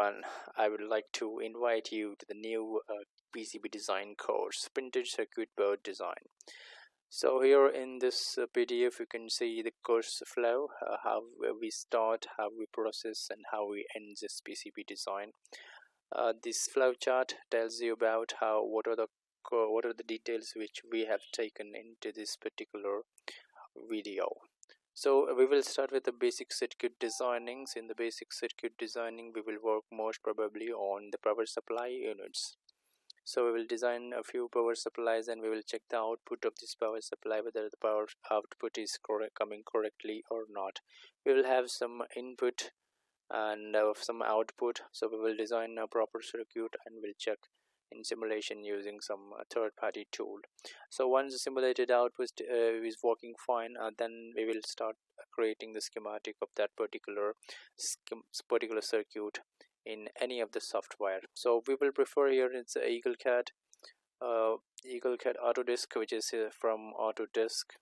everyone, I would like to invite you to the new PCB design course, Printed Circuit Board Design. So here in this PDF you can see the course flow, how we start, how we process and how we end this PCB design. This flow chart tells you about what are the details which we have taken into this particular video. So we will start with the basic circuit designing. In the basic circuit designing, we will work most probably on the power supply units. So we will design a few power supplies and we will check the output of this power supply, whether the power output is coming correctly or not. We will have some input and some output, so we will design a proper circuit and we'll check in simulation using some third-party tool. So once the simulated output is working fine, then we will start creating the schematic of that particular circuit in any of the software. So we will prefer here it's Eagle CAD Autodesk, which is from Autodesk.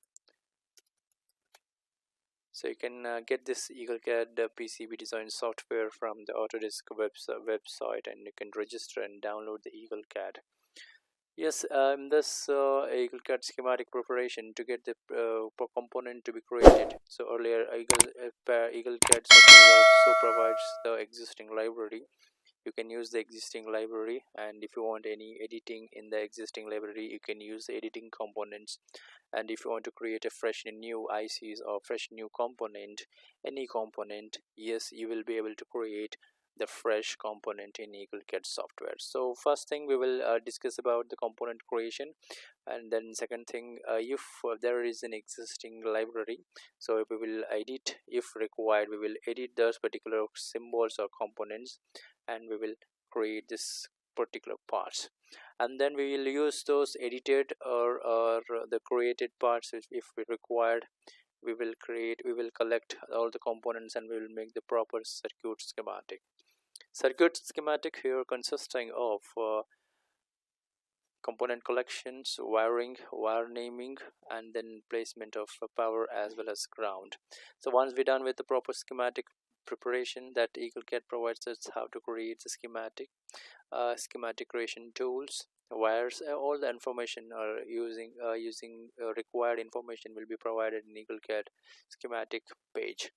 So you can get this Eagle CAD PCB design software from the Autodesk website, and you can register and download the Eagle CAD. Yes, this Eagle CAD schematic preparation to get the component to be created. So earlier Eagle CAD software also provides the existing library. You can use the existing library, and if you want any editing in the existing library, you can use the editing components. And if you want to create a fresh new ICs or fresh new component, any component, yes, you will be able to create the fresh component in Eagle CAD software. So first thing we will discuss about the component creation, and then second thing, if there is an existing library, so if we will edit, if required, we will edit those particular symbols or components and we will create this particular parts, and then we will use those edited or the created parts which, if we required, we will collect all the components and we will make the proper circuit schematic. Circuit schematic here consisting of component collections, wiring, wire naming, and then placement of power as well as ground. So once we're done with the proper schematic preparation, that Eagle CAD provides us how to create the schematic creation tools, wires, all the information are using required information will be provided in Eagle CAD schematic page.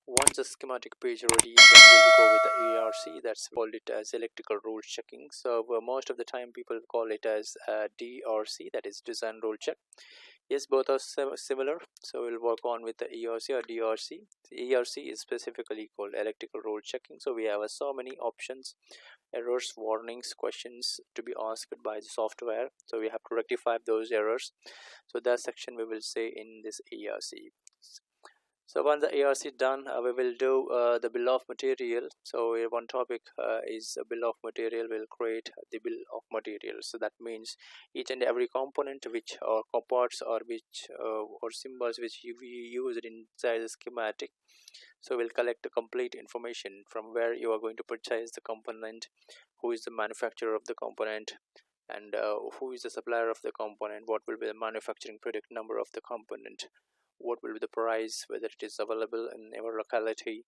Once the schematic page ready, then we will go with the ERC, that's called it as electrical rule checking. So most of the time people call it as DRC, that is design rule check. Yes, both are similar, so we'll work on with the ERC or DRC. The ERC is specifically called electrical rule checking. So we have so many options, errors, warnings, questions to be asked by the software, so we have to rectify those errors. So that section we will say in this ERC. So once the ERC is done, we will do the bill of material. So one topic is a bill of material. We'll create the bill of material. So that means each and every component which or parts or which or symbols which we used inside the schematic. So we'll collect the complete information from where you are going to purchase the component, who is the manufacturer of the component, and who is the supplier of the component, what will be the manufacturing product number of the component, what will be the price, whether it is available in our locality.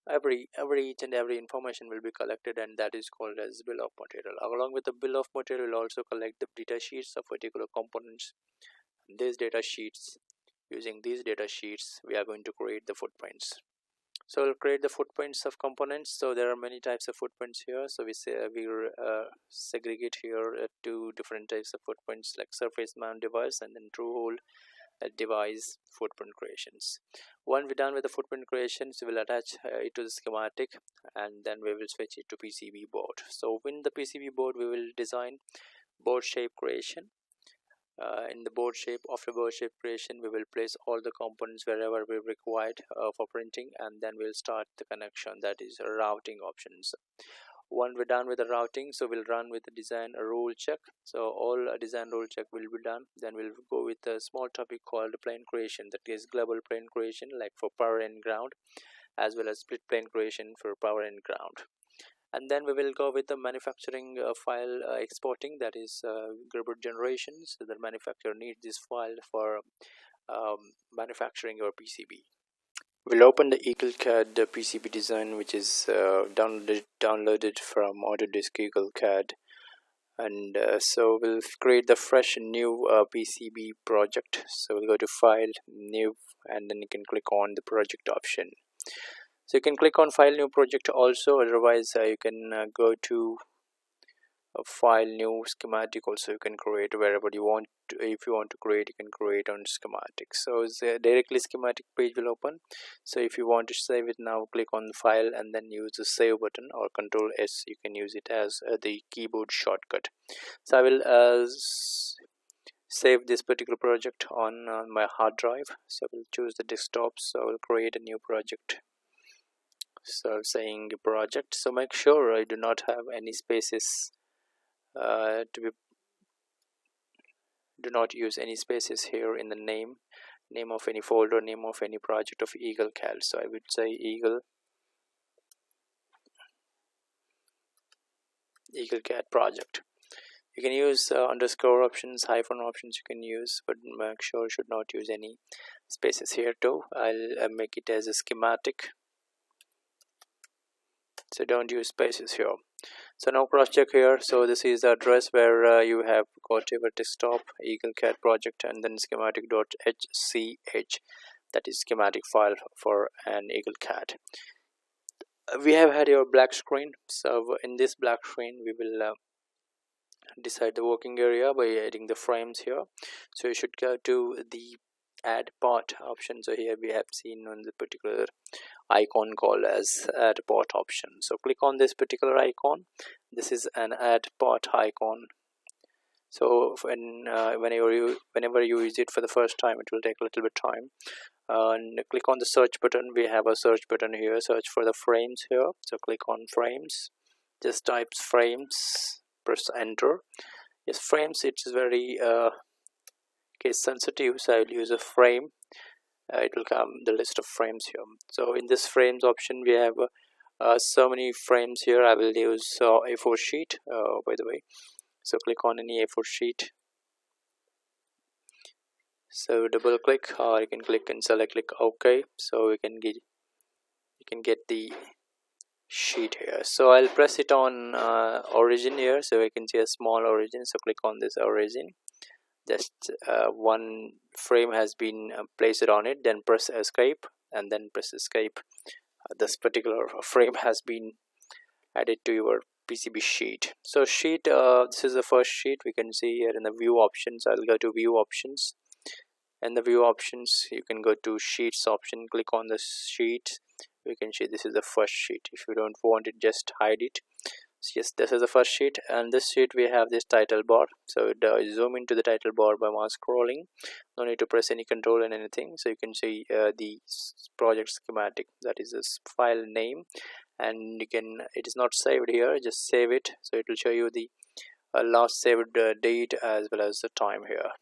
Each and every information will be collected, and that is called as bill of material. Along with the bill of material, we'll also collect the data sheets of particular components. These data sheets, using these data sheets, we are going to create the footprints. So we'll create the footprints of components. So there are many types of footprints here. So we segregate here two different types of footprints, like surface mount device and then through hole device footprint creations. Once we're done with the footprint creations, we will attach it to the schematic, and then we will switch it to PCB board. So in the PCB board, we will design board shape creation. In the board shape, after board shape creation, we will place all the components wherever we required for printing, and then we'll start the connection, that is routing options. Once we're done with the routing, so we'll run with the design rule check. So all design rule check will be done. Then we'll go with a small topic called plane creation, that is global plane creation, like for power and ground, as well as split plane creation for power and ground. And then we will go with the manufacturing file exporting, that is gerber generation. So the manufacturer needs this file for manufacturing your PCB. We'll open the Eagle CAD PCB Design, which is downloaded from Autodesk Eagle CAD, and so we'll create the fresh new PCB project. So we'll go to File, New, and then you can click on the Project option. So you can click on File, New Project also. Otherwise, you can go to File, New, Schematic. Also, you can create wherever you want. If you want to create, you can create on Schematic. So directly Schematic page will open. So if you want to save it now, click on the File and then use the Save button, or Control S. You can use it as the keyboard shortcut. So I will save this particular project on my hard drive. So we'll choose the desktop. So I will create a new project. So saying project. So make sure I do not have any spaces. Do not use any spaces here in the name of any folder, name of any project of Eagle CAD. So I would say Eagle CAD project. You can use underscore options, hyphen options you can use, but make sure you should not use any spaces here too. I'll make it as a schematic, so don't use spaces here. So now cross check here. So this is the address where you have got your desktop Eagle CAD project, and then schematic.hch, that is schematic file for an Eagle CAD. We have had your black screen. So in this black screen we will decide the working area by adding the frames here. So you should go to the add part option. So here we have seen on the particular icon called as add part option. So click on this particular icon. This is an add part icon. So whenever you use it for the first time, it will take a little bit time. And click on the search button. We have a search button here. Search for the frames here. So click on frames. Just type frames. Press enter. Yes, frames. It is very case sensitive, so I will use a frame. It will come the list of frames here. So in this frames option we have so many frames here. I will use A4 sheet by the way. So click on any A4 sheet. So double click, or you can click and select click OK. So you can get the sheet here. So I'll press it on origin here, so we can see a small origin. So click on this origin. Just one frame has been placed on it, then press escape and then press escape. This particular frame has been added to your PCB sheet. So sheet, this is the first sheet. We can see here in the view options. I'll go to view options, and the view options you can go to sheets option. Click on the sheet. You can see this is the first sheet. If you don't want it, just hide it. Yes, this is the first sheet, and this sheet we have this title bar. So zoom into the title bar by mouse scrolling. No need to press any control and anything. So you can see the project schematic, that is this file name, and you can, it is not saved here, just save it. So it will show you the last saved date as well as the time here.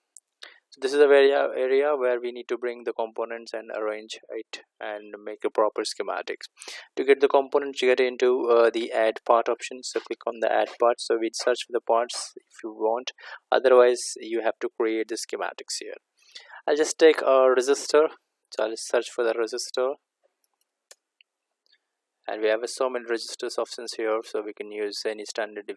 So this is the area where we need to bring the components and arrange it and make a proper schematics. To get the components, you get into the add part option. So click on the add part. So we search for the parts if you want. Otherwise, you have to create the schematics here. I'll just take a resistor. So I'll search for the resistor. And we have so many resistors options here. So we can use any standard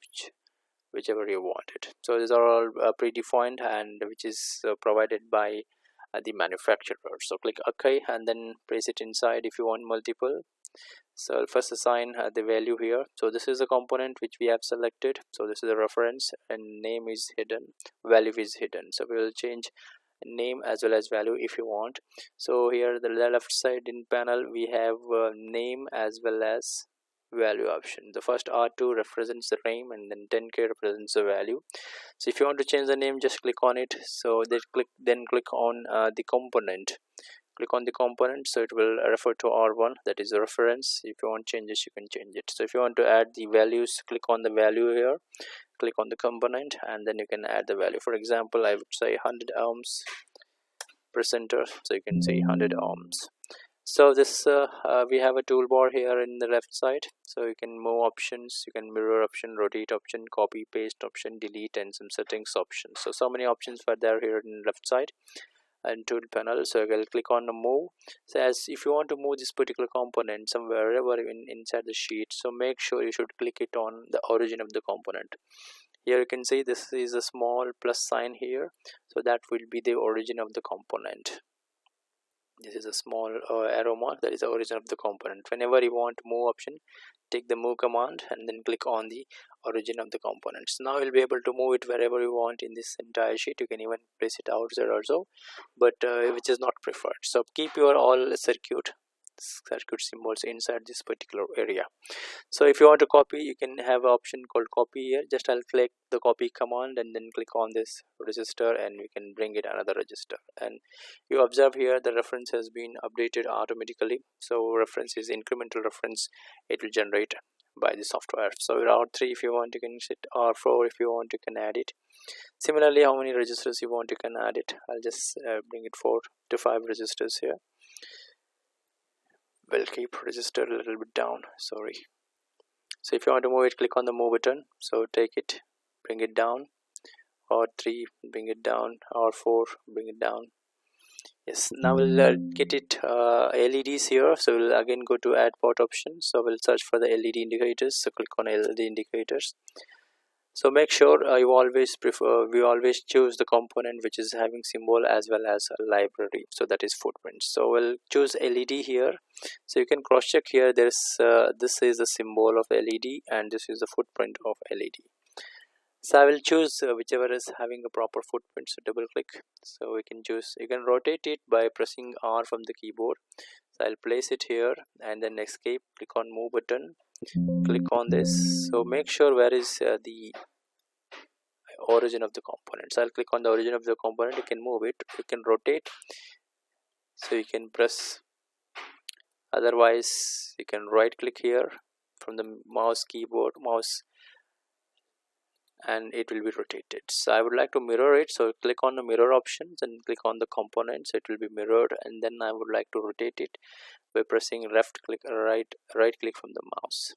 whichever you want it. So these are all predefined, and which is provided by the manufacturer. So click OK and then place it inside if you want multiple. So I'll first assign the value here. So this is a component which we have selected. So this is a reference, and name is hidden, value is hidden. So we will change name as well as value if you want. So here the left side in panel we have name as well as value option. The first R2 represents the name, and then 10K represents the value. So if you want to change the name, just click on it. So then click on the component. Click on the component, so it will refer to R1, that is the reference. If you want changes, you can change it. So if you want to add the values, click on the value here, click on the component, and then you can add the value. For example, I would say 100 ohms per center, so you can say 100 ohms. So this we have a toolbar here in the left side. So you can move options, you can mirror option, rotate option, copy paste option, delete, and some settings options. So many options were there here in the left side. and tool panel. So I will click on the move. So as if you want to move this particular component somewhere wherever inside the sheet, so make sure you should click it on the origin of the component. Here you can see this is a small plus sign here, so that will be the origin of the component. This is a small arrow mark, that is the origin of the component. Whenever you want move option, take the move command and then click on the origin of the components. Now you'll be able to move it wherever you want in this entire sheet. You can even place it outside also, but which is not preferred. So keep your all circuit symbols inside this particular area. So if you want to copy, you can have an option called copy here. Just I'll click the copy command and then click on this register, and we can bring it another register. And you observe here the reference has been updated automatically. So reference is incremental reference, it will generate by the software. So R3 if you want, you can set R4 if you want, you can add it. Similarly, how many registers you want, you can add it. I'll just bring it 4 to 5 registers here. We'll keep register a little bit down, sorry. So if you want to move it, click on the move button. So take it, bring it down, R3, bring it down, R4, bring it down. Yes, now we'll get it LEDs here. So we'll again go to add port option. So we'll search for the LED indicators. So click on LED indicators. So make sure we always choose the component which is having symbol as well as a library, so that is footprint. So we'll choose LED here. So you can cross check here. There's this is the symbol of LED and this is the footprint of LED. So I will choose whichever is having a proper footprint. So double click. So we can choose, you can rotate it by pressing R from the keyboard. So I'll place it here and then escape, click on move button, click on this. So make sure where is the origin of the component. So I'll click on the origin of the component. You can move it, you can rotate, so you can press, otherwise you can right click here from the mouse and it will be rotated. So I would like to mirror it, so click on the mirror options and click on the components. It will be mirrored, and then I would like to rotate it by pressing left click, right click from the mouse.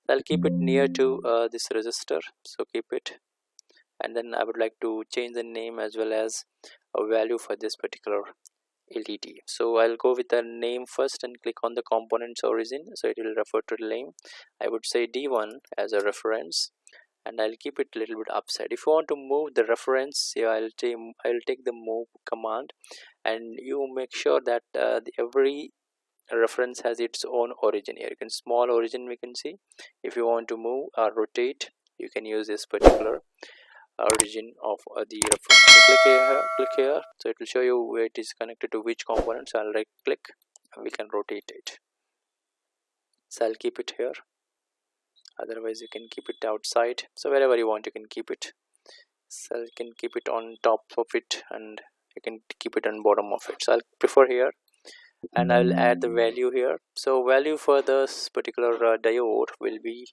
I'll keep it near to this resistor, so keep it, and then I would like to change the name as well as a value for this particular LED. So I'll go with the name first and click on the components origin, so it will refer to the name. I would say D1 as a reference, and I'll keep it a little bit upside. If you want to move the reference, yeah, I'll take the move command, and you make sure that every reference has its own origin. Here you can small origin, we can see. If you want to move or rotate, you can use this particular origin of the reference. So click here, so it will show you where it is connected to which component. So I'll right click and we can rotate it. So I'll keep it here, otherwise you can keep it outside. So wherever you want, you can keep it. So you can keep it on top of it and you can keep it on bottom of it. So I'll prefer here, and I'll add the value here. So value for this particular diode will be,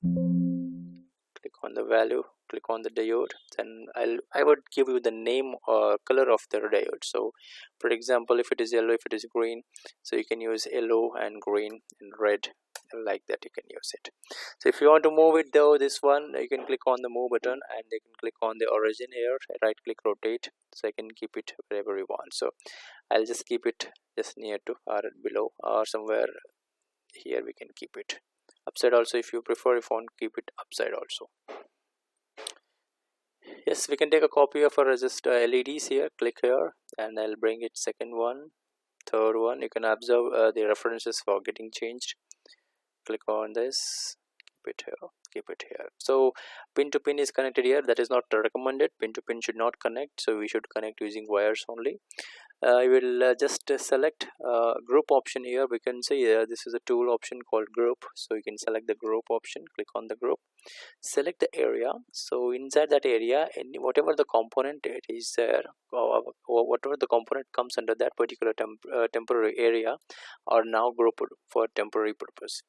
click on the value, click on the diode, then I would give you the name or color of the diode. So for example, if it is yellow, if it is green, so you can use yellow and green and red, like that you can use it. So if you want to move it though, this one, you can click on the move button and you can click on the origin here, right click, rotate, so I can keep it wherever you want. So I'll just keep it just near to or below or somewhere here. We can keep it upside also if you prefer. If you want, keep it upside also. Yes, we can take a copy of our resistor LEDs here. Click here and I'll bring it second one, third one. You can observe the references for getting changed. Click on this, keep it here, keep it here. So pin to pin is connected here. That is not recommended. Pin to pin should not connect, so we should connect using wires only. I will just select group option here. We can see this is a tool option called group, so you can select the group option, click on the group, select the area. So inside that area, whatever the component it is there, or whatever the component comes under that particular temporary area are now grouped for temporary purpose.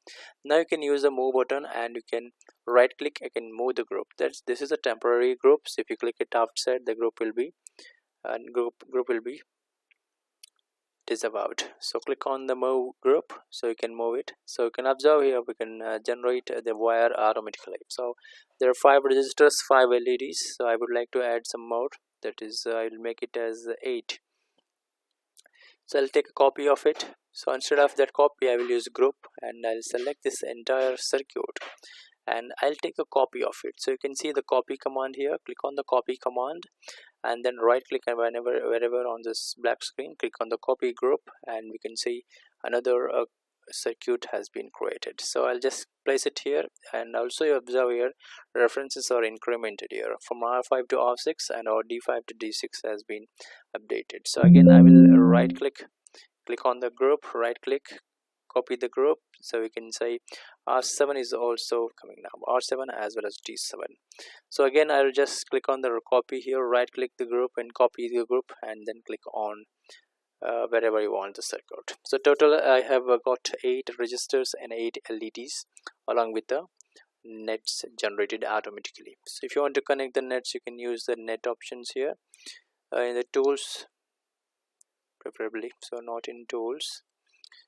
Now you can use the move button and you can right click, I can move the group. This is a temporary group, so if you click it outside, the group will be disavowed. So click on the move group, so you can move it. So you can observe here, we can generate the wire automatically. So there are 5 resistors, 5 LEDs. So I would like to add some more, that is I will make it as 8. So I'll take a copy of it. So instead of that copy, I will use group, and I'll select this entire circuit and I'll take a copy of it. So you can see the copy command here. Click on the copy command and then right click, and wherever on this black screen, click on the copy group, and we can see another circuit has been created. So I'll just place it here, and also you observe here references are incremented here from R5 to R6 and our D5 to D6 has been updated. So again I will right click on the group, right click, copy the group. So we can say R7 is also coming now, R7 as well as D7. So again I will just click on the copy here, right click the group and copy the group, and then click on wherever you want the circuit. So total I have got 8 registers and 8 LEDs along with the nets generated automatically. So if you want to connect the nets, you can use the net options here in the tools preferably, so not in tools.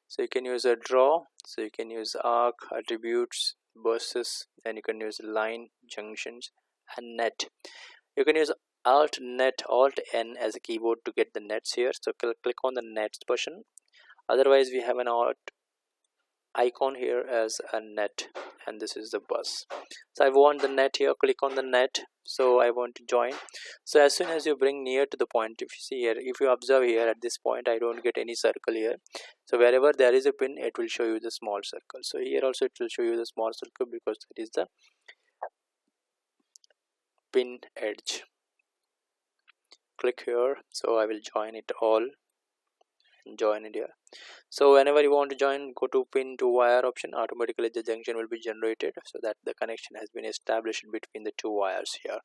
So you can use a draw, so you can use arc, attributes, buses, and you can use line, junctions, and net. You can use alt N as a keyboard to get the nets here. So click on the nets button. Otherwise we have an alt icon here as a net, and this is the bus. So I want the net here, click on the net. So I want to join. So as soon as you bring near to the point, if you see here, if you observe here at this point, I don't get any circle here. So wherever there is a pin, it will show you the small circle. So here also it will show you the small circle because it is the pin edge. Click here. So I will join it all and join it here. So whenever you want to join, go to pin to wire option. Automatically the junction will be generated so that the connection has been established between the two wires here.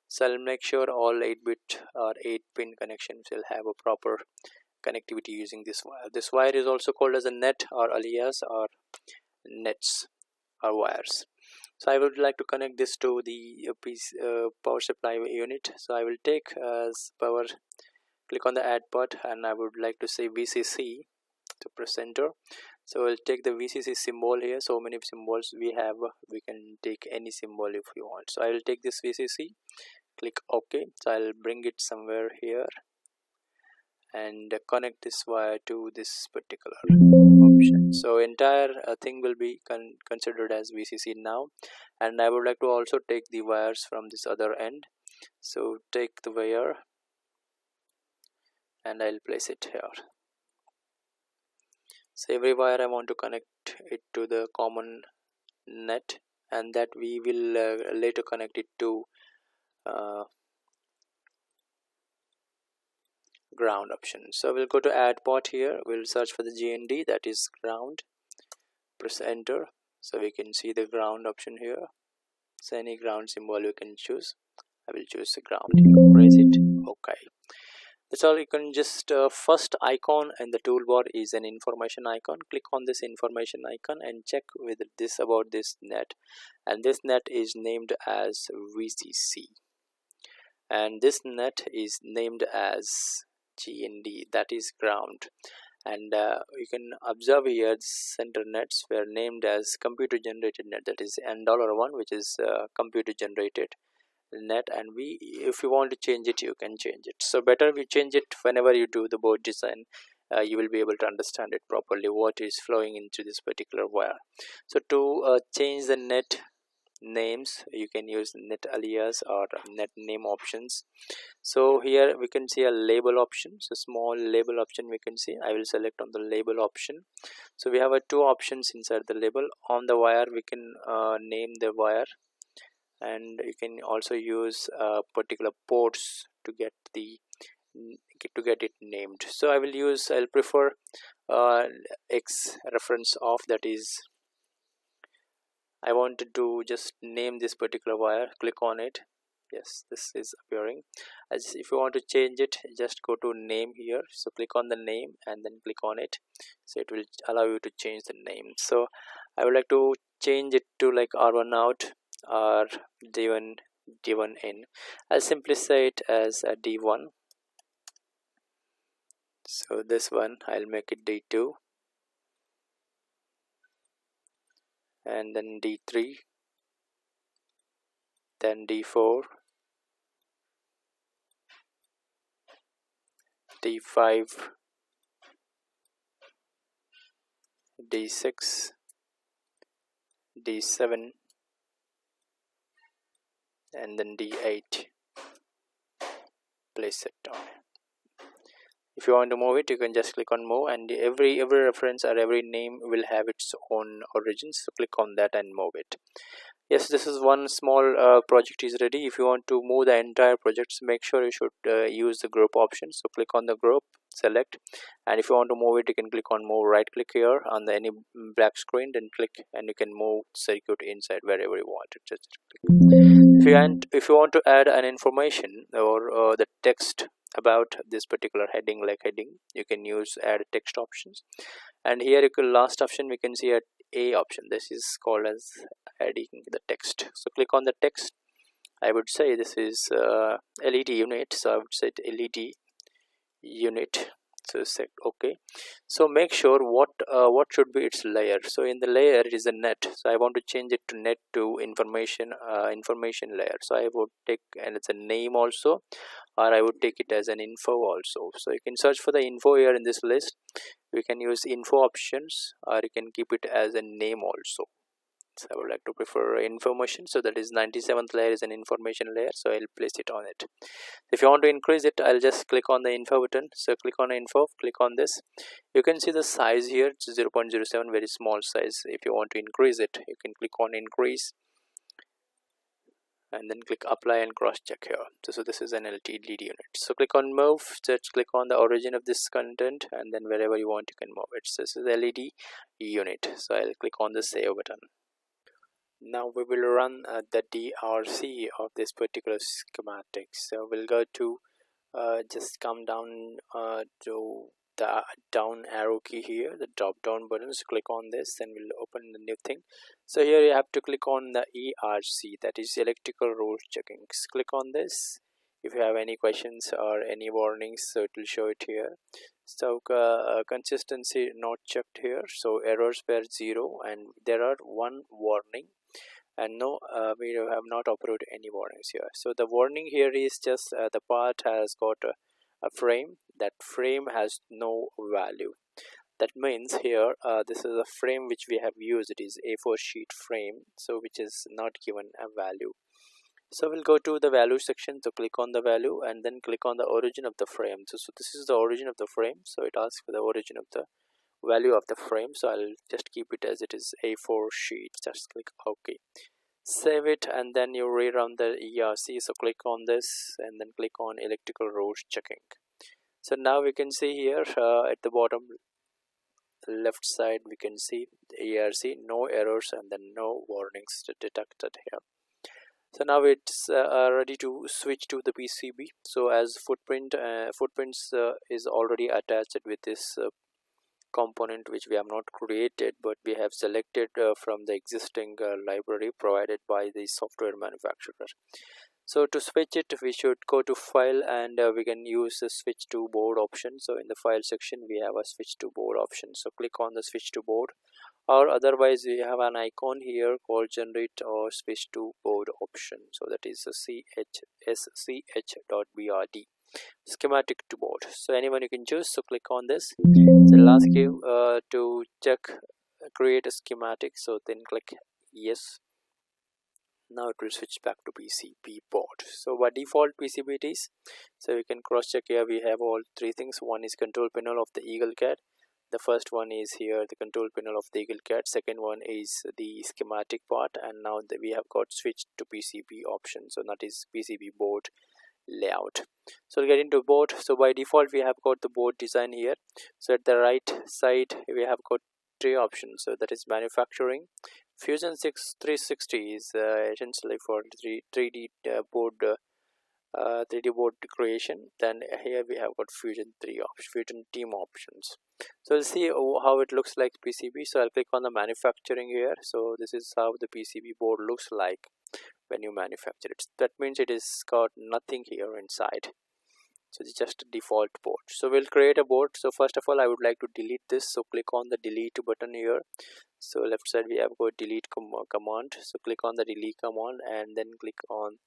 So I'll make sure all 8-bit or 8-pin connections will have a proper connectivity using this wire. This wire is also called as a net or alias or nets or wires. So I would like to connect this to the power supply unit. So I will take as power, click on the add part, and I would like to say VCC to press enter. So I'll take the VCC symbol here. So many symbols we have, we can take any symbol if you want. So I will take this VCC, click OK. So I'll bring it somewhere here and connect this wire to this particular option. So entire thing will be considered as VCC now, and I would like to also take the wires from this other end. So take the wire and I'll place it here. So every wire I want to connect it to the common net, and that we will later connect it to ground option. So we'll go to add port here, we'll search for the GND, that is ground, press enter. So we can see the ground option here. So any ground symbol you can choose. I will choose the ground, press it, okay. That's all. You can just first icon in the toolbar is an information icon. Click on this information icon and check with this about this net, and this net is named as VCC, and this net is named as GND, that is ground. And you can observe here the center nets were named as computer generated net, that is N$1, which is computer generated net, and if you want to change it, you can change it. So better we change it whenever you do the board design. You will be able to understand it properly what is flowing into this particular wire. So to change the net names, you can use net alias or net name options. So here we can see a label option, so small label option we can see. I will select on the label option. So we have two options inside the label. On the wire we can name the wire, and you can also use particular ports to get it named. So I'll prefer X reference off, that is I wanted to just name this particular wire. Click on it. Yes, this is appearing. If you want to change it, just go to name here. So click on the name and then click on it. So it will allow you to change the name. So I would like to change it to like R1 out or D1 in. I'll simply say it as a D1. So this one I'll make it D2, and then D3, then D4, D5, D6, D7, and then D8. Place it down. If you want to move it, you can just click on move, and every reference or every name will have its own origins. So click on that and move it. Yes, this is one small project is ready. If you want to move the entire project, make sure you should use the group option. So click on the group, select, and if you want to move it, you can click on move. Right click here on the any black screen, then click, and you can move circuit inside wherever you want it. Just click. If you want to add an information or the text about this particular heading, like heading, you can use add text options, and here you can last option we can see at A option. This is called as adding the text. So click on the text. I would say this is LED unit, so I would say LED unit. So set OK. So make sure what should be its layer. So in the layer it is a net, so I want to change it to net to information layer. So I would take, and it's a name also, or I would take it as an info also. So you can search for the info here in this list. We can use info options, or you can keep it as a name also. So I would like to prefer information, so that is 97th layer is an information layer, so I'll place it on it. If you want to increase it, I'll just click on the info button. So click on info, click on this. You can see the size here, it's 0.07, very small size. If you want to increase it, you can click on increase, and then click apply and cross check here. So this is an LED unit. So click on move, just click on the origin of this content, and then wherever you want you can move it. So this is LED unit. So I'll click on the save button. Now we will run the DRC of this particular schematic. So we'll go to just come down to the down arrow key here, the drop down buttons. Click on this and we'll open the new thing. So here you have to click on the ERC, that is electrical rules checking. Click on this. If you have any questions or any warnings, so it will show it here. So consistency not checked here, so errors were 0, and there are 1 warning, and no we have not approved any warnings here. So the warning here is just the part has got a frame. That frame has no value. That means here this is a frame which we have used. It is A4 sheet frame, so which is not given a value. So we'll go to the value section, so click on the value and then click on the origin of the frame. So this is the origin of the frame, so it asks for the origin of the value of the frame. So I'll just keep it as it is A4 sheet. Just click OK, save it, and then you rerun the ERC. So click on this and then click on electrical rules checking. So now we can see here at the bottom left side we can see the ERC, no errors and then no warnings detected here. So now it's ready to switch to the PCB. So as footprints is already attached with this component which we have not created, but we have selected from the existing library provided by the software manufacturer. So to switch it, we should go to file and we can use the switch to board option. So in the file section we have a switch to board option. So click on the switch to board, or otherwise we have an icon here called generate or switch to board option. So that is a sch.brd, schematic to board. So anyone you can choose. So click on this. So it'll ask you to check create a schematic, so then click yes. Now it will switch back to PCB board. So by default PCB it is. So you can cross check here. We have all 3 things. One is control panel of the Eagle CAD. The first one is here the control panel of the Eagle CAD. Second one is the schematic part, and now we have got switched to PCB option. So that is PCB board layout. So we'll get into board. So by default we have got the board design here. So at the right side we have got 3 options. So that is manufacturing. Fusion 360 is essentially for 3D board 3D board creation. Then here we have got Fusion team options. So we'll see how it looks like PCB. So I'll click on the manufacturing here. So this is how the PCB board looks like when you manufacture it. That means it is got nothing here inside. So it's just a default board. So we'll create a board. So first of all I would like to delete this. So click on the delete button here. So left side we have got delete command. So click on the delete command and then click on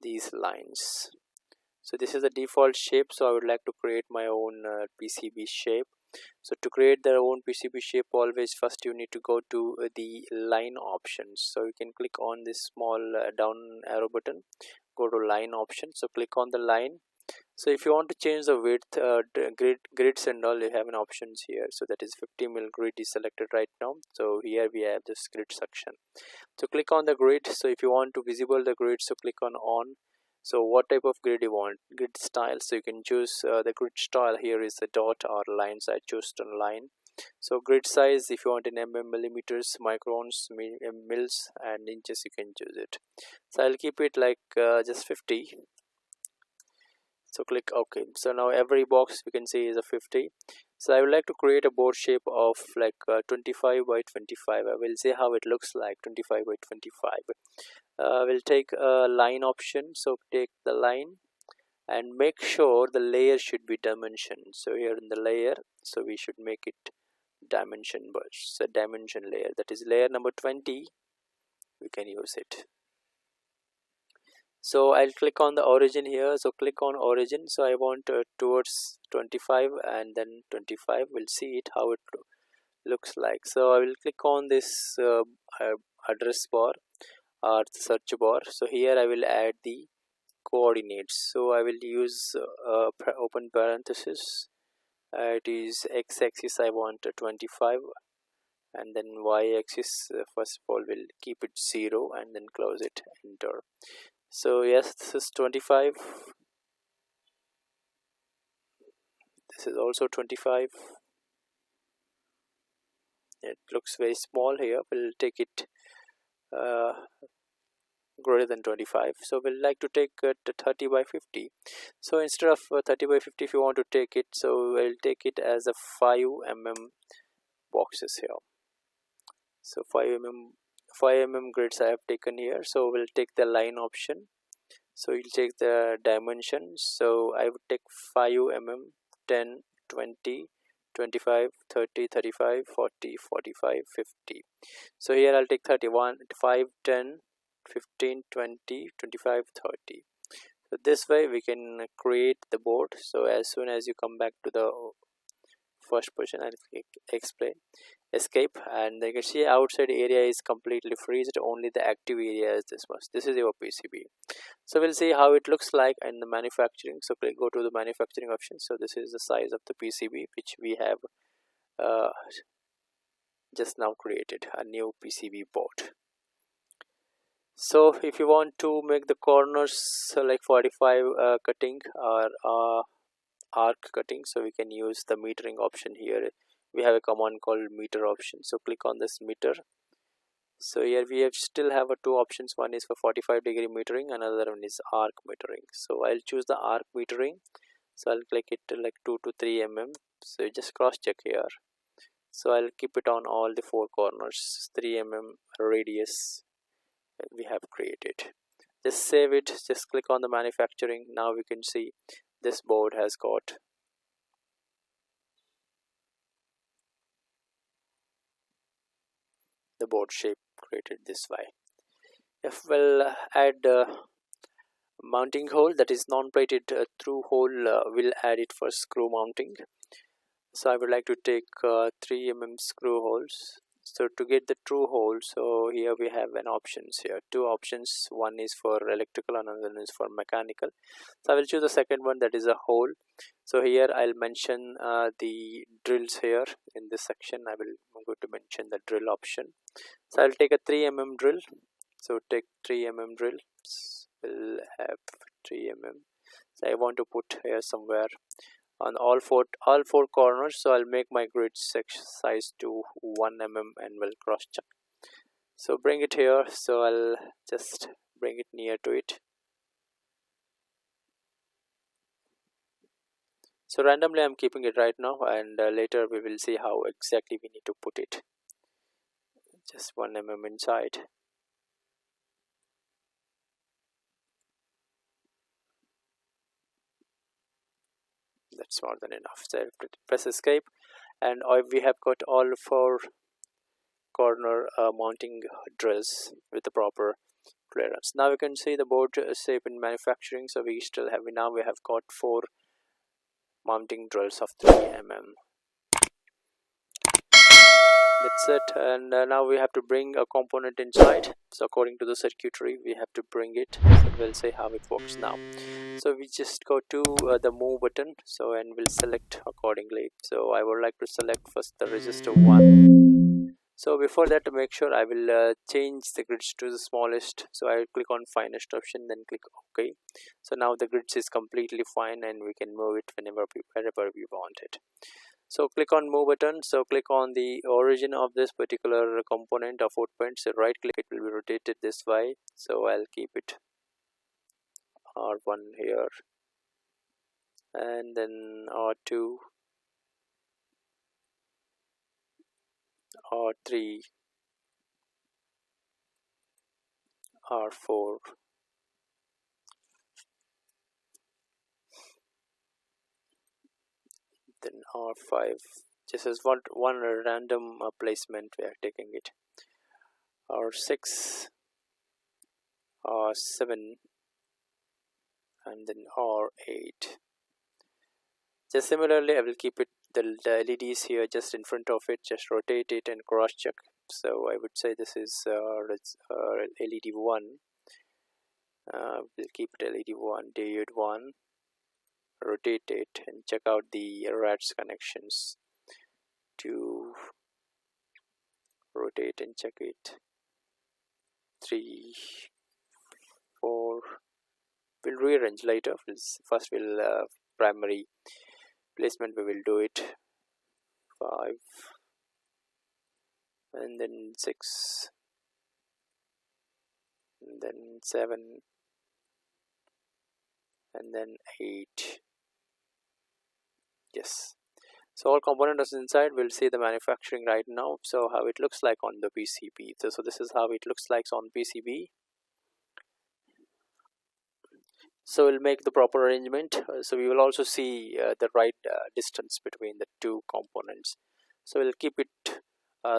these lines. So this is the default shape. So I would like to create my own PCB shape. So to create their own PCB shape, always first you need to go to the line options. So you can click on this small down arrow button, go to line option, so click on the line. So if you want to change the width, grids and all, you have an options here. So that is 50 mm grid is selected right now. So here we have this grid section. So click on the grid. So if you want to visible the grid, so click on. So what type of grid you want? Grid style. So you can choose the grid style. Here is the dot or lines. I choose on line. So grid size, if you want in millimeters, microns, mils and inches, you can choose it. So I'll keep it like just 50. So click OK. So now every box we can see is a 50. So I would like to create a board shape of like 25 by 25. I will see how it looks like 25 by 25. We'll take a line option. So take the line and make sure the layer should be dimension. So here in the layer, so we should make it dimension brush. So dimension layer, that is layer number 20, we can use it. So I'll click on the origin here. So click on origin. So I want towards 25 and then 25. We'll see it how it looks like. So I will click on this address bar or search bar. So here I will add the coordinates. So I will use open parenthesis. It is x-axis, I want 25, and then y-axis first of all we'll keep it 0 and then close it, enter. So yes, this is 25, this is also 25. It looks very small here. We'll take it greater than 25. So we'll like to take it 30 by 50. So instead of 30 by 50, if you want to take it, so we'll take it as a 5 mm boxes here. So 5 mm grids I have taken here. So we'll take the line option. So you'll take the dimensions. So I would take 5 mm, 10, 20, 25, 30, 35, 40, 45, 50. So here I'll take 31, 5, 10, 15, 20, 25, 30. So this way we can create the board. So as soon as you come back to the first position, I'll click explain, escape, and you can see outside area is completely freezed. Only the active area is this much. This is your PCB. So we'll see how it looks like in the manufacturing. So click go to the manufacturing option. So this is the size of the PCB which we have just now created, a new PCB board. So if you want to make the corners like 45 cutting or arc cutting, so we can use the metering option here. We have a command called meter option. So click on this meter. So here we still have two options. One is for 45-degree metering, another one is arc metering. So I'll choose the arc metering. So I'll click it to like 2 to 3 mm. So just cross check here. So I'll keep it on all the 4 corners, 3 mm radius we have created. Just save it, just click on the manufacturing. Now we can see this board has got the board shape created this way. If we'll add mounting hole, that is non-plated through hole, we'll add it for screw mounting. So I would like to take 3 mm screw holes. So to get the true hole, so here we have an options here, 2 options. One is for electrical, another one is for mechanical. So I will choose the second one, that is a hole. So here I'll mention the drills here in this section. I'm going to mention the drill option. So I'll take a 3 mm drill. So take 3 mm drill. We'll have 3 mm. So I want to put here somewhere on all four corners. So I'll make my grid size to 1 mm and we'll cross check. So bring it here. So I'll just bring it near to it. So randomly I'm keeping it right now, and later we will see how exactly we need to put it. Just 1 mm inside. That's more than enough. So press escape, and we have got all 4 corner mounting drills with the proper clearance. Now we can see the board shape in manufacturing. So we still have, now we have got 4 mounting drills of 3 mm. That's it. And now we have to bring a component inside. So according to the circuitry, we have to bring it. So we'll see how it works now. So we just go to the move button, so and we'll select accordingly. So I would like to select first the resistor 1. So before that, to make sure, I will change the grids to the smallest. So I will click on finest option, then click OK. So now the grids is completely fine and we can move it wherever we want it. So click on move button. So click on the origin of this particular component of footprint. So right click, it will be rotated this way. So I'll keep it R1 here, and then R2, R3, R4, then R5. Just as one random placement we are taking it. R6, R7, and then R8. Just similarly, I will keep it the LEDs here just in front of it. Just rotate it and cross check. So I would say this is LED 1. We'll keep it LED 1, diode 1. Rotate it and check out the RADS connections. To rotate and check it. 3, 4. We'll rearrange later. First we'll primary placement, we will do it. 5, and then 6, and then 7, and then 8. Yes. So all components inside, we'll see the manufacturing right now. So how it looks like on the PCB. So this is how it looks like on PCB. So we'll make the proper arrangement. So we will also see the right distance between the two components. So we'll keep it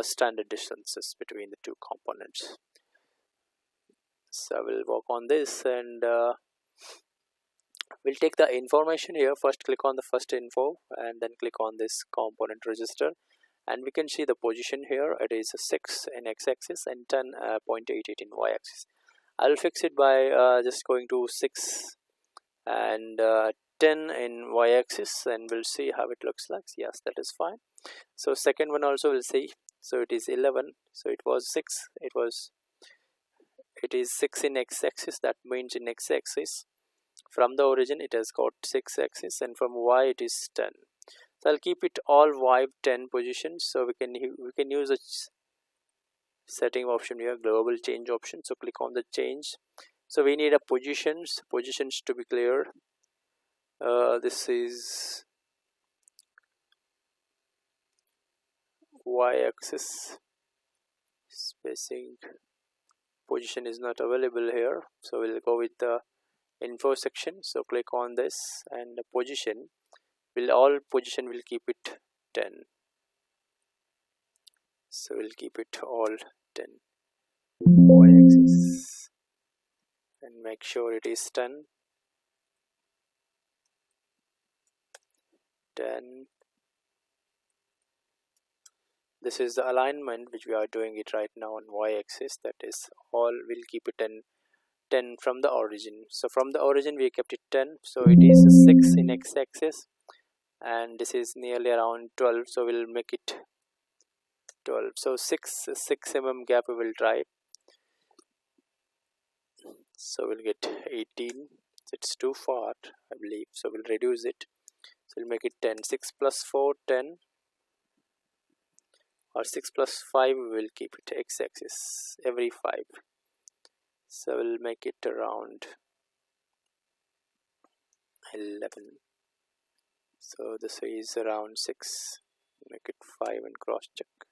standard distances between the two components. So we'll work on this, and we'll take the information here. First click on the first info, and then click on this component register, and we can see the position here. It is 6 in x-axis and 10.88 in y-axis. I'll fix it by just going to 6 and 10 in y-axis, and we'll see how it looks like. Yes, that is fine. So second one also we'll see. So it is 11. So it was 6. It is 6 in x-axis. That means in x-axis from the origin it has got 6 axis, and from y it is 10. So I'll keep it all y 10 positions. So we can use a setting option here, global change option. So click on the change. So we need a positions to be clear. This is y-axis spacing. Position is not available here, so we'll go with the info section. So click on this, and the position will keep it 10. So we'll keep it all 10 y-axis, and make sure it is 10. This is the alignment which we are doing it right now on y-axis. That is all. We'll keep it 10 from the origin. So from the origin we kept it 10. So it is 6 in x-axis, and this is nearly around 12. So we'll make it 12. So 6 mm gap we will try. So we'll get 18. It's too far, I believe. So we'll reduce it. So we'll make it 10. 6 plus 4, 10. Or 6 plus 5, we will keep it x-axis every 5. So we'll make it around 11. So this is around 6. Make it 5 and cross check,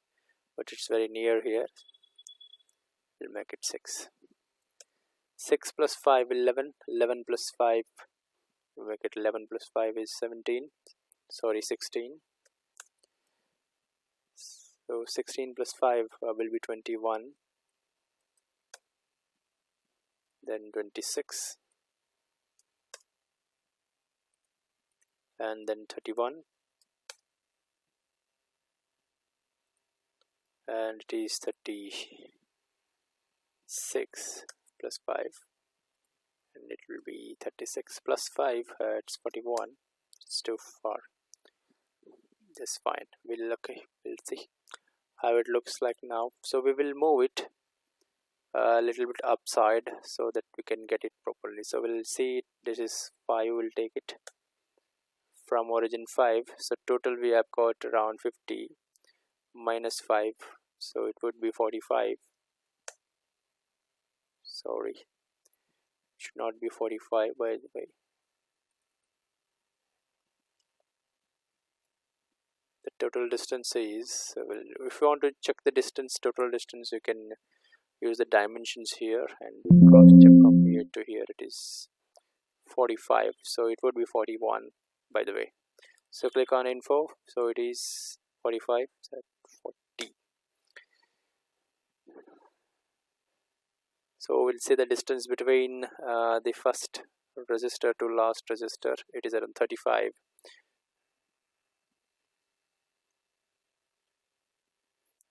but it's very near here. We'll make it 6. 6 plus 5, 11. 11 plus 5, we'll make it 11 plus 5 is 17. Sorry, 16. So 16 plus 5 will be 21. Then 26. And then 31. and it is 36 plus 5, and it will be 36 plus 5, it's 41. It's too far. That's fine. We'll see how it looks like now. So we will move it a little bit upside so that we can get it properly. So we'll see, this is 5, we'll take it from origin 5, so total we have got around 50 minus 5, so it would be 45. Sorry, should not be 45 by the way. The total distance is, well, if you want to check the distance, total distance, you can use the dimensions here and cross check from here to here. It is 45, so it would be 41 by the way. So click on info, so it is 45, so 40. So we'll see the distance between the first resistor to last resistor. It is around 35.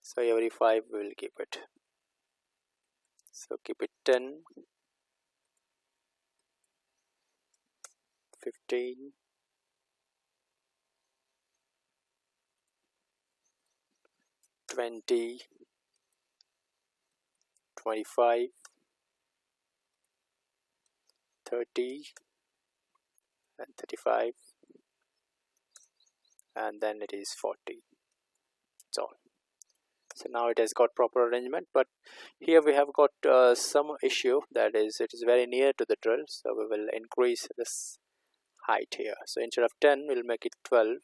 So every 5 we will keep it. So keep it 10, 15, 20, 25, 30 and 35, and then it is 40. That's all. So now it has got proper arrangement, but here we have got some issue, that is it is very near to the drill, so we will increase this height here. So instead of 10 we'll make it 12,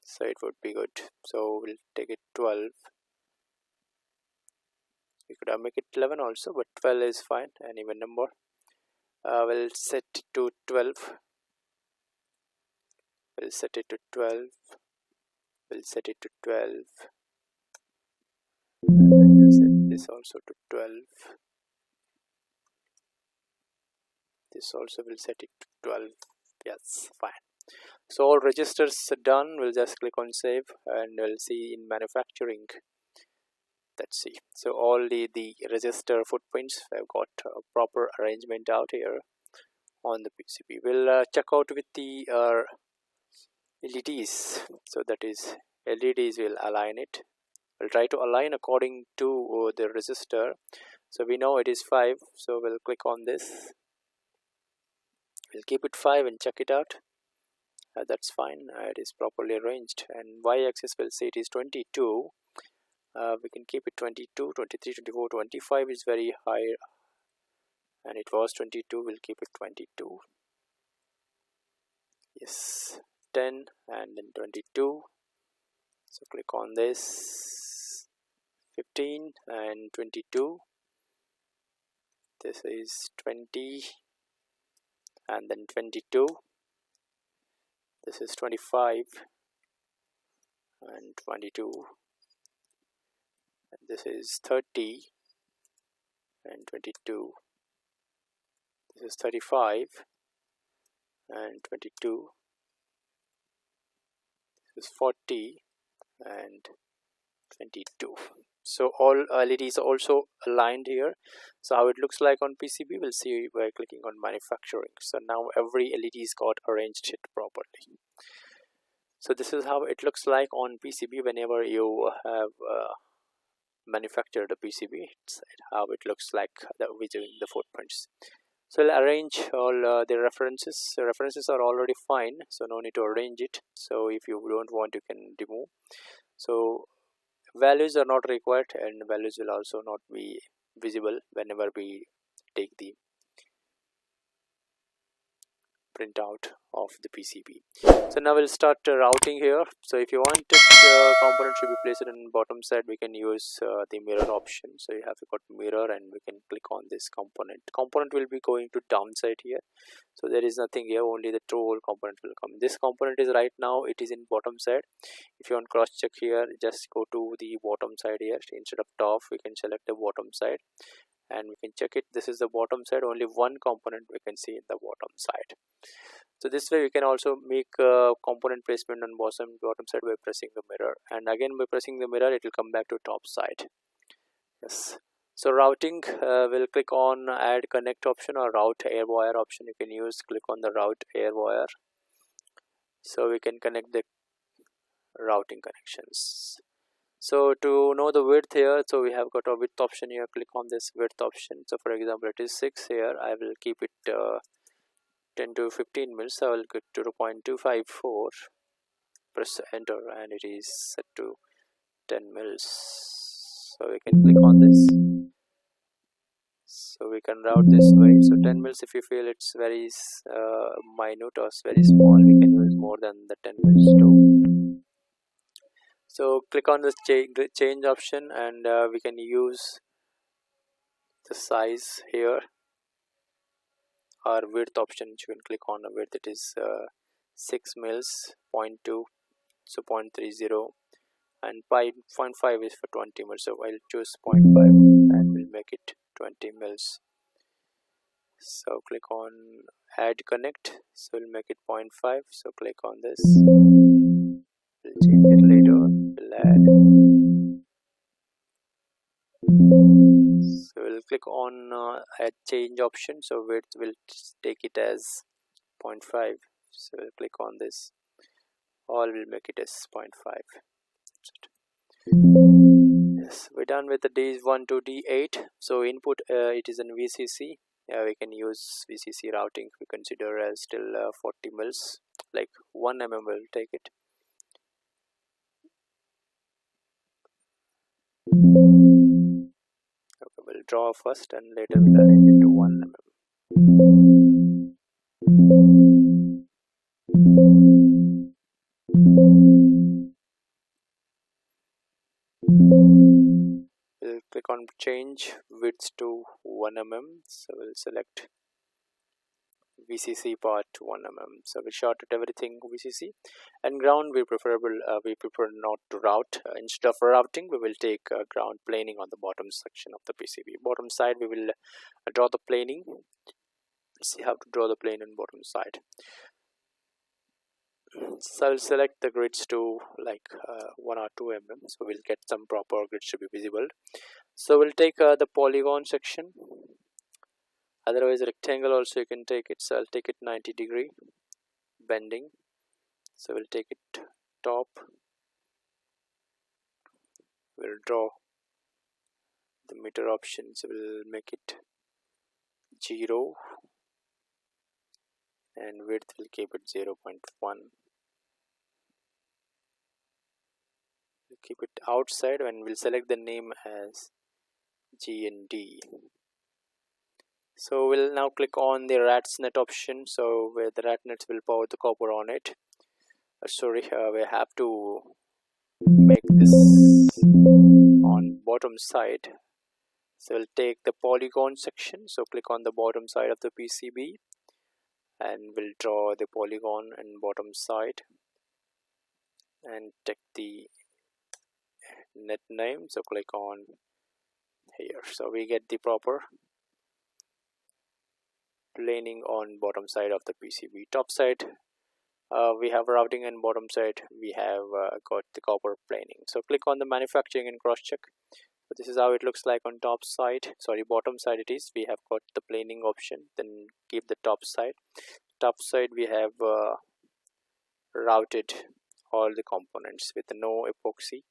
so it would be good. So we'll take it 12. We could have make it 11 also, but 12 is fine, an even number. We'll set it to 12. We'll set it to 12. We'll set it to 12. We'll set this also to 12. This also will set it to 12. Yes, fine. So all registers are done. We'll just click on save and we'll see in manufacturing. Let's see. So all the register footprints have got a proper arrangement out here on the PCB. We'll check out with the LEDs. So that is, LEDs will align it. We'll try to align according to the resistor. So we know it is 5, so we'll click on this. We'll keep it 5 and check it out. That's fine, it is properly arranged. And y-axis we'll say it is 22. We can keep it 22, 23, 24, 25 is very high, and it was 22. We'll keep it 22. Yes, 10 and then 22. So click on this. 15 and 22. This is 20 and then 22. This is 25 and 22. And this is 30 and 22. This is 35 and 22. This is 40 and 22. So all LEDs are also aligned here. So how it looks like on PCB, we'll see by clicking on manufacturing. So now every LED is got arranged it properly. So this is how it looks like on PCB whenever you have manufactured a PCB. It's how it looks like visually the footprints. So I'll arrange all the references. The references are already fine, so no need to arrange it. So if you don't want, you can remove. So values are not required, and values will also not be visible whenever we take the printout of the PCB. So now we'll start routing here. So if you want it component should be placed on bottom side, we can use the mirror option. So you have got mirror and we can click on this component. Component will be going to downside here. So there is nothing here, only the true hole component will come. This component is right now, it is in bottom side. If you want cross check here, just go to the bottom side here. Instead of top, we can select the bottom side and we can check it. This is the bottom side, only one component we can see in the bottom side. So this way we can also make component placement on bottom side by pressing the mirror, and again by pressing the mirror it will come back to top side. Yes. So routing, we'll click on add connect option or route air wire option. You can use, click on the route air wire, so we can connect the routing connections. So to know the width here, so we have got a width option here. Click on this width option. So for example it is 6 here, I will keep it 10 to 15 mils. So I will go to 0.254, press enter, and it is set to 10 mils. So we can click on this, so we can route this way. So 10 mils, if you feel it's very minute or very small, we can use more than the 10 mils too. So click on this change option, and we can use the size here, or width option. You can click on the width. It is 6 mils, 0.2, so 0.30, and 0.5 is for 20 mils. So I'll choose 0.5 and we'll make it 20 mils. So click on add connect, so we'll make it 0.5. So click on this, we'll change it later, we'll add. So we'll click on add change option, so width will take it as 0.5. So we'll click on this, all will make it as 0.5. Yes, we're done with the D1 to D8. So input, it is in VCC. We can use VCC routing. We consider as still 40 mils, like 1 mm will take it. Okay, we'll draw first and later we'll arrange it to 1 mm. We'll click on change width to 1 mm. So we'll select VCC part 1 mm. So we shorted everything VCC, and ground we prefer not to route. Instead of routing, we will take ground planing on the bottom section of the PCB. Bottom side we will draw the planing. Let's see how to draw the plane on bottom side. So I will select the grids to like 1 or 2 mm, so we'll get some proper grids to be visible. So we'll take the polygon section, otherwise rectangle also you can take it. So I'll take it 90-degree bending, so we'll take it top, we'll draw the meter option, so we'll make it 0, and width will keep it 0.1. We'll keep it outside, and we'll select the name as G and D. So we'll now click on the rat's net option, so where the rat nets will power the copper on it. We have to make this on bottom side. So we'll take the polygon section, so click on the bottom side of the PCB and we'll draw the polygon and bottom side and take the net name, so click on here. So we get the proper planing on bottom side of the PCB. Top side we have routing, and bottom side we have got the copper planing. So click on the manufacturing and cross check. So this is how it looks like on top side, sorry, bottom side it is. We have got the planing option, then keep the top side. Top side we have routed all the components with no epoxy,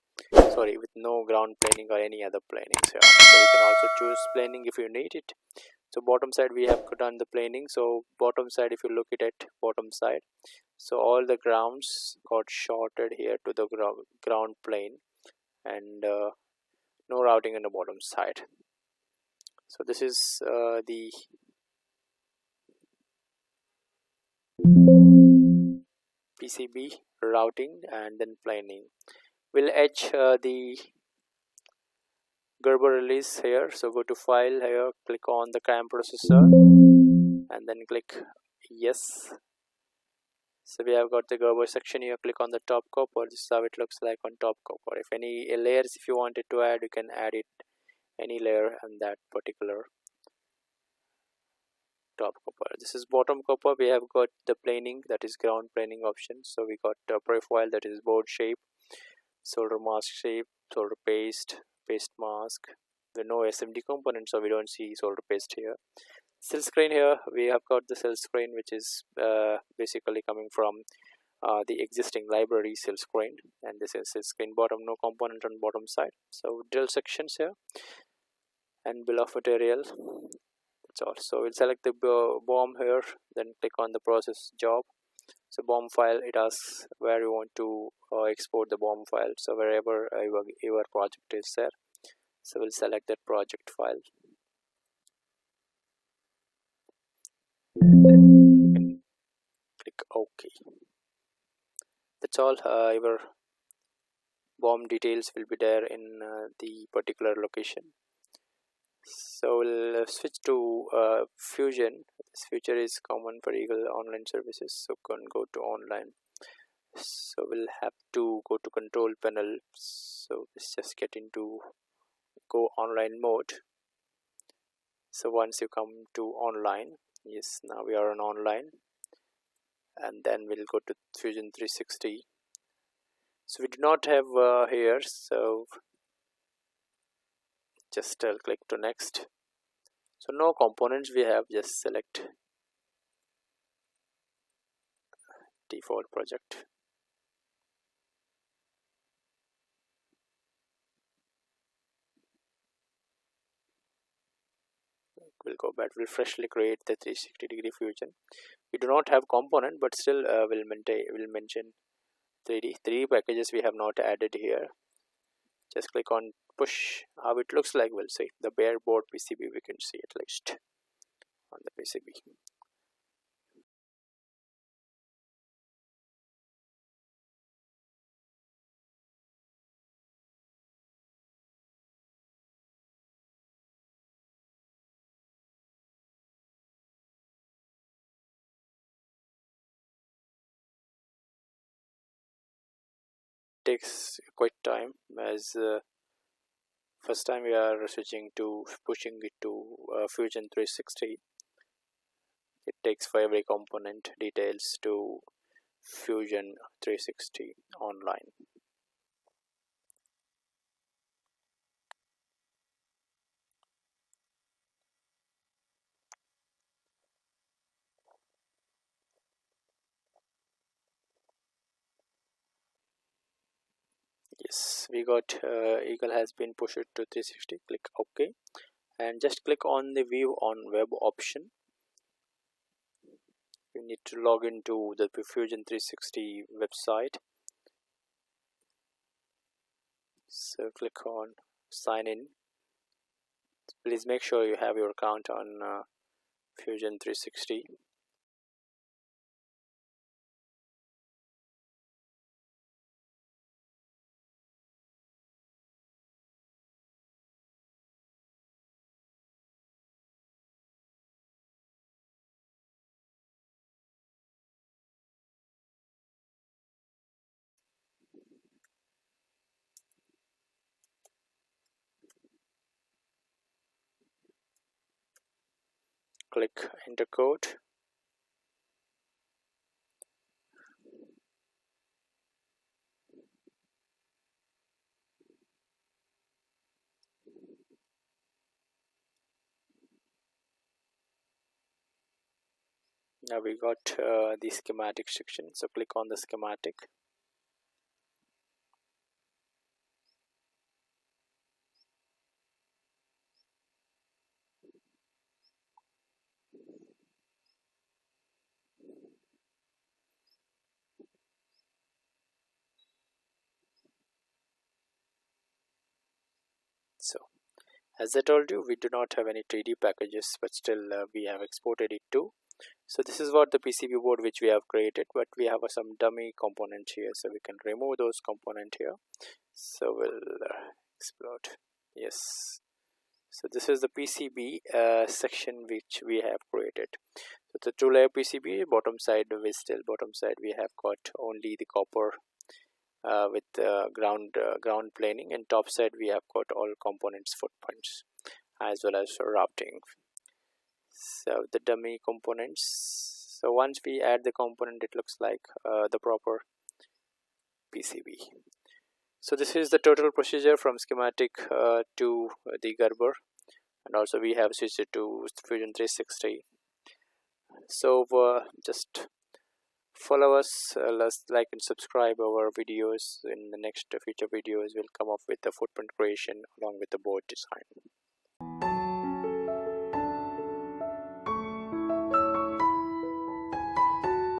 with no ground planing or any other planing. So you can also choose planing if you need it. So bottom side we have done the planing. So bottom side, if you look at it, bottom side, so all the grounds got shorted here to the ground plane, and no routing on the bottom side. So this is the PCB routing and then planing. We'll etch the Gerber release here. So go to file here, click on the CAM processor and then click yes. So we have got the Gerber section here. Click on the top copper. This is how it looks like on top copper. If any layers if you wanted to add, you can add it any layer and that particular top copper. This is bottom copper. We have got the planing, that is ground planing option. So we got a profile, that is board shape, solder mask shape, solder paste, paste mask. There are no SMD components, so we don't see solder paste here. Cell screen, here we have got the cell screen, which is basically coming from the existing library cell screen, and this is cell screen bottom, no component on bottom side. So drill sections here and bill of material. That's all. So we'll select the BOM here, then click on the process job. So BOM file, it asks where you want to export the BOM file. So wherever your project is there, so we'll select that project file. Click OK. That's all. Your BOM details will be there in the particular location. So we'll switch to Fusion. This feature is common for Eagle online services, so can go to online. So we'll have to go to control panel. So let's just get into go online mode. So once you come to online, yes, now we are on online, and then we'll go to Fusion 360. So we do not have here, so just click to next. So no components we have, just select default project. We'll go back, we'll freshly create the 360-degree Fusion. We do not have component, but still we'll mention 3D packages we have not added here. Just click on push. How it looks like, we'll see the bare board PCB, we can see at least on the PCB. Takes quite time, as first time we are switching to pushing it to Fusion 360. It takes for every component details to Fusion 360 online. Yes, we got Eagle has been pushed to 360. Click OK, and just click on the view on web option. You need to log into the Fusion 360 website. So click on sign in. Please make sure you have your account on Fusion 360. Click enter code. Now we got the schematic section, so click on the schematic. So as I told you, we do not have any 3D packages, but still we have exported it too. So this is what the PCB board which we have created, but we have some dummy component here, so we can remove those component here. So we'll explode. Yes, so this is the PCB section which we have created. So the two layer PCB, bottom side we have got only the copper with ground planing, and top side we have got all components footprints as well as routing. So the dummy components, so once we add the component, it looks like the proper PCB. So this is the total procedure from schematic to the gerber, and also we have switched it to Fusion 360. So just follow us, let's like and subscribe our videos. In the next future videos we'll come up with the footprint creation along with the board design.